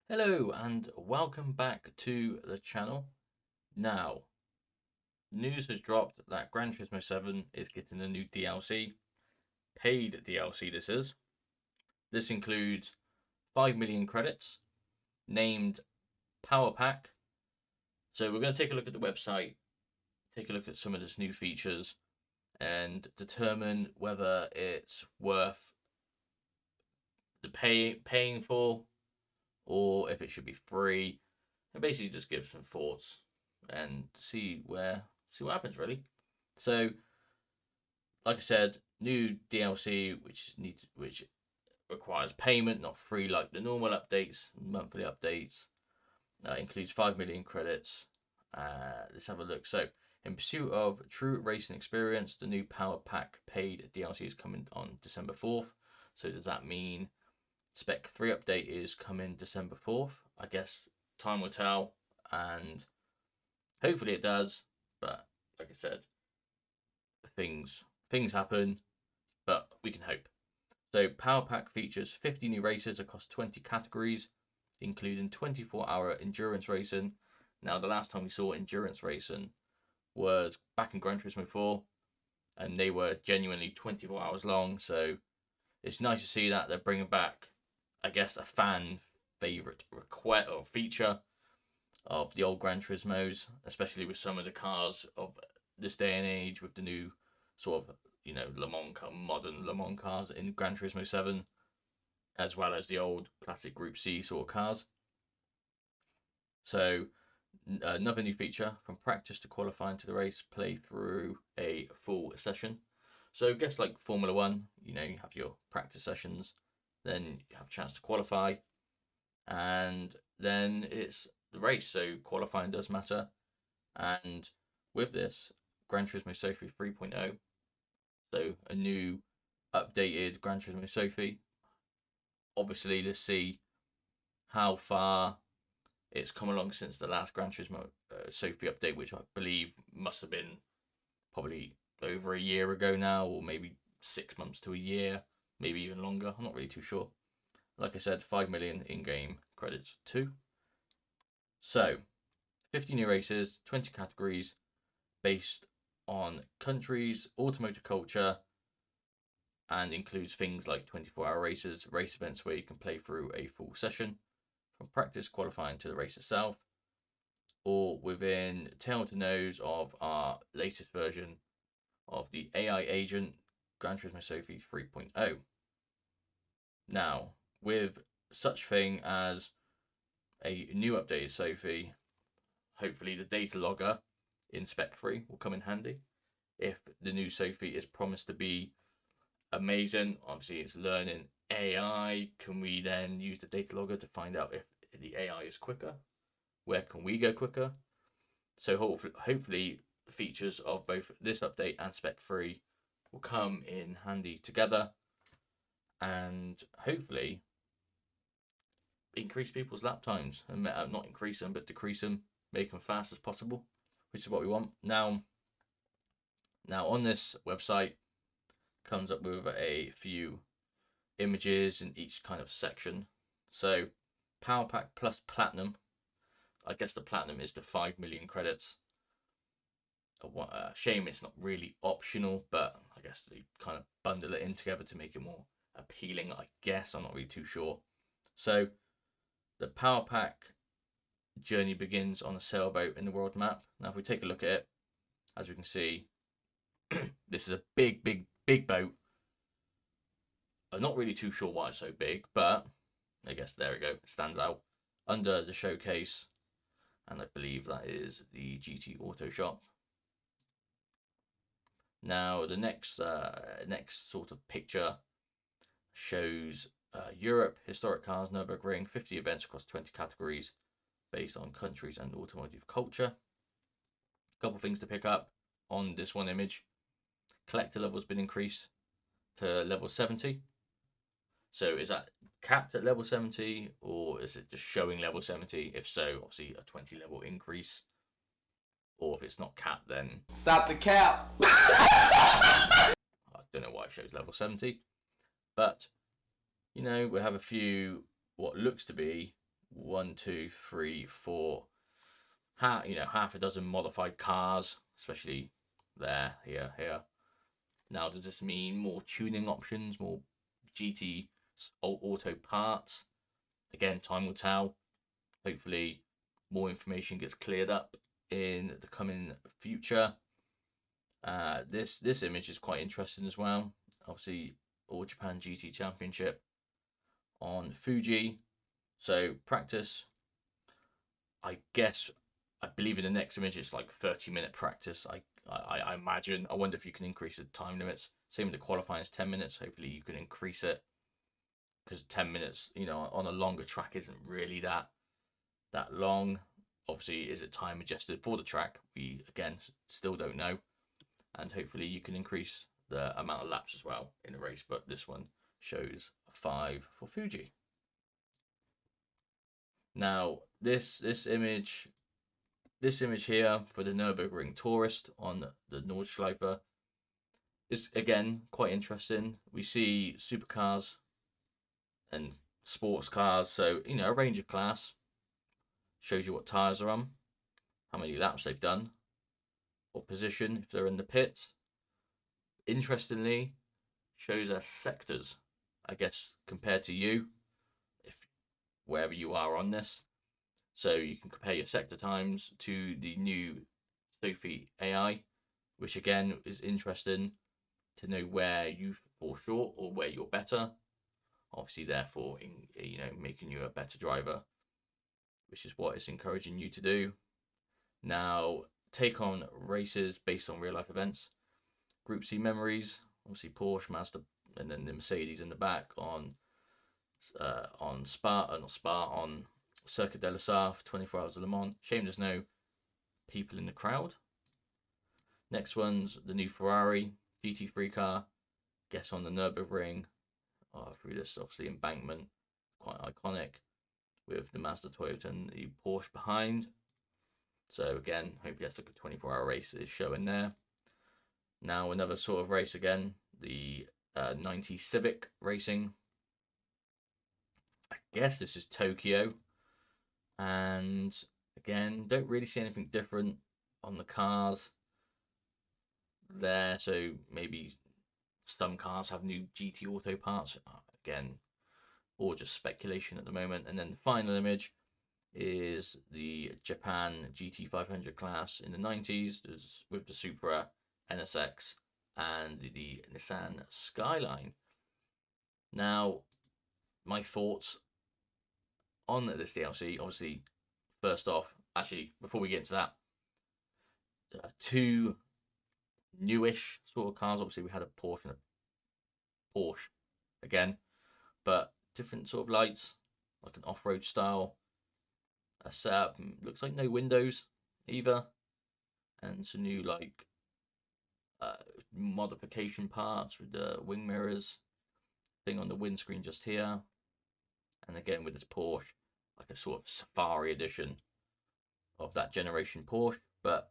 Hello and welcome back to the channel. Now, news has dropped that Gran Turismo 7 is getting a new DLC, paid DLC this is. This includes 5 million credits, named Power Pack. So we're going to take a look at the website, take a look at some of this new features, and determine whether it's worth the paying for, or if it should be free, and basically just give some thoughts and see what happens really. So, like I said, new DLC which requires payment, not free like the normal updates, monthly updates. Includes 5 million credits. Let's have a look. So, in pursuit of true racing experience, the new Power Pack paid DLC is coming on December 4th. So, does that mean Spec 3 update is coming December 4th? I guess time will tell, and hopefully it does. But like I said, things happen, but we can hope. So Power Pack features 50 new races across 20 categories, including 24-hour endurance racing. Now, the last time we saw endurance racing was back in Gran Turismo 4, and they were genuinely 24 hours long. So it's nice to see that they're bringing back, I guess, a fan favorite request or feature of the old Gran Turismos, especially with some of the cars of this day and age, with the new sort of modern Le Mans cars in Gran Turismo 7, as well as the old classic Group C sort of cars. So another new feature: from practice to qualifying to the race, play through a full session. So I guess like Formula One, you have your practice sessions, then you have a chance to qualify, and then it's the race. So qualifying does matter, and with this, Gran Turismo Sophie 3.0, so a new updated Gran Turismo Sophie. Obviously, let's see how far it's come along since the last Gran Turismo Sophie update, which I believe must have been probably over a year ago now, or maybe 6 months to a year, maybe even longer. I'm not really too sure. Like I said, 5 million in-game credits too. So, 50 new races, 20 categories, based on countries, automotive culture, and includes things like 24-hour races, race events where you can play through a full session, from practice qualifying to the race itself, or within tail to nose of our latest version of the AI agent, Gran Turismo Sophie 3.0. Now, with such thing as a new updated Sophie, hopefully the data logger in Spec 3 will come in handy. If the new Sophie is promised to be amazing, obviously it's learning AI. Can we then use the data logger to find out if the AI is quicker? Where can we go quicker? So hopefully features of both this update and Spec 3 will come in handy together, and hopefully increase people's lap times, and not increase them but decrease them, make them fast as possible, which is what we want. Now on this website comes up with a few images in each kind of section. So Power Pack plus Platinum, I guess the Platinum is the 5 million credits. Shame it's not really optional, but I guess they kind of bundle it in together to make it more appealing, I guess. I'm not really too sure. So the Power Pack journey begins on a sailboat in the world map. Now if we take a look at it, as we can see, this is a big boat. I'm not really too sure why it's so big, but I guess there we go, it stands out under the showcase, and I believe that is the GT Auto Shop. Now the next sort of picture shows Europe, historic cars, Nürburgring, 50 events across 20 categories based on countries and automotive culture. A couple things to pick up on this one image: collector level has been increased to level 70. So is that capped at level 70, or is it just showing level 70? If so, obviously a 20 level increase. Or if it's not capped, then stop the cap. I don't know why it shows level 70. But we have a few what looks to be one, two, three, four, half a dozen modified cars, especially there, here. Now, does this mean more tuning options, more GT auto parts? Again, time will tell. Hopefully, more information gets cleared up in the coming future. This image is quite interesting as well. Obviously, All Japan GT Championship on Fuji. So practice. I guess I believe in the next image it's like 30-minute practice. I imagine. I wonder if you can increase the time limits. Same with the qualifying is 10 minutes. Hopefully you can increase it, because 10 minutes, on a longer track isn't really that long. Obviously, is it time adjusted for the track? We again still don't know, and hopefully you can increase the amount of laps as well in the race. But this one shows 5 for Fuji. Now this image here for the Nürburgring Tourist on the Nordschleife is again quite interesting. We see supercars and sports cars, so a range of class. Shows you what tyres are on, how many laps they've done, what position if they're in the pits. Interestingly, shows us sectors, I guess, compared to you, if wherever you are on this. So you can compare your sector times to the new Sophie AI, which again is interesting to know where you fall short or where you're better. Obviously, therefore, making you a better driver, which is what it's encouraging you to do. Now, take on races based on real life events. Group C memories, obviously Porsche, Mazda, and then the Mercedes in the back on on Circuit de la Sarthe, 24 Hours of Le Mans. Shame there's no people in the crowd. Next one's the new Ferrari GT3 car. Guess on the Nürburgring, through this obviously embankment, quite iconic, with the Mazda, Toyota, and the Porsche behind. So again, hopefully that's like a 24-hour race is showing there. Now another sort of race again, the 90 Civic Racing. I guess this is Tokyo. And again, don't really see anything different on the cars there. So maybe some cars have new GT Auto parts. Again, or just speculation at the moment. And then the final image is the Japan GT500 class in the 90s with the Supra, NSX, and the Nissan Skyline. Now, my thoughts on this DLC, obviously, first off, actually, before we get into that, 2 newish sort of cars. Obviously, we had a Porsche and a Porsche again, but different sort of lights, like an off-road style setup. Looks like no windows either, and some new like modification parts with the wing mirrors thing on the windscreen just here, and again with this Porsche, like a sort of safari edition of that generation Porsche. But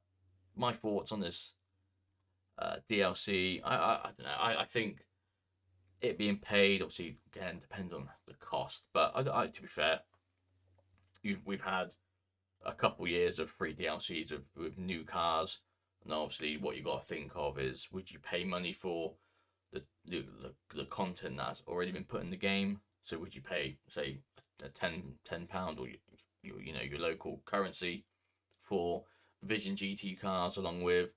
my thoughts on this DLC, I don't know. I think it being paid, obviously, again, depends on the cost. But to be fair, we've had a couple years of free DLCs with new cars, and obviously, what you got to think of is, would you pay money for the content that's already been put in the game? So would you pay, say, a £10 or your local currency for Vision GT cars along with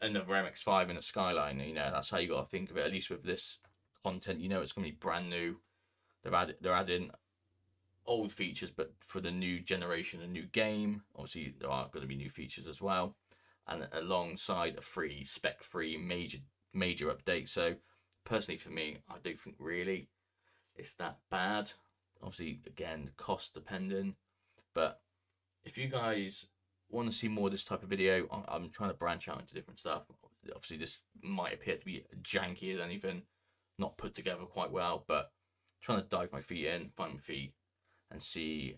another MX-5 and a Skyline? That's how you got to think of it. At least with this content, it's going to be brand new. They're adding old features, but for the new generation, a new game. Obviously, there are going to be new features as well, and alongside a free spec-free major update. So personally, for me, I don't think really it's that bad. Obviously, again, cost dependent. But if you guys want to see more of this type of video, I'm trying to branch out into different stuff. Obviously, this might appear to be janky as anything, not put together quite well, but trying to dive my feet in, find my feet, and see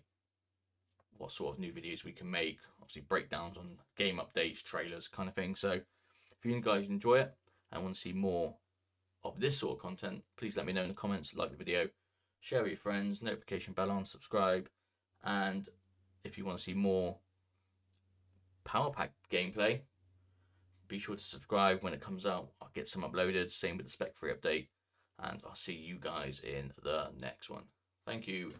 what sort of new videos we can make. Obviously, breakdowns on game updates, trailers, kind of thing. So if you guys enjoy it and want to see more of this sort of content, please let me know in the comments, like the video, share with your friends, notification bell on, subscribe, and if you want to see more Power Pack gameplay, be sure to subscribe when it comes out. I'll get some uploaded, same with the Spec 3 update, and I'll see you guys in the next one. Thank you.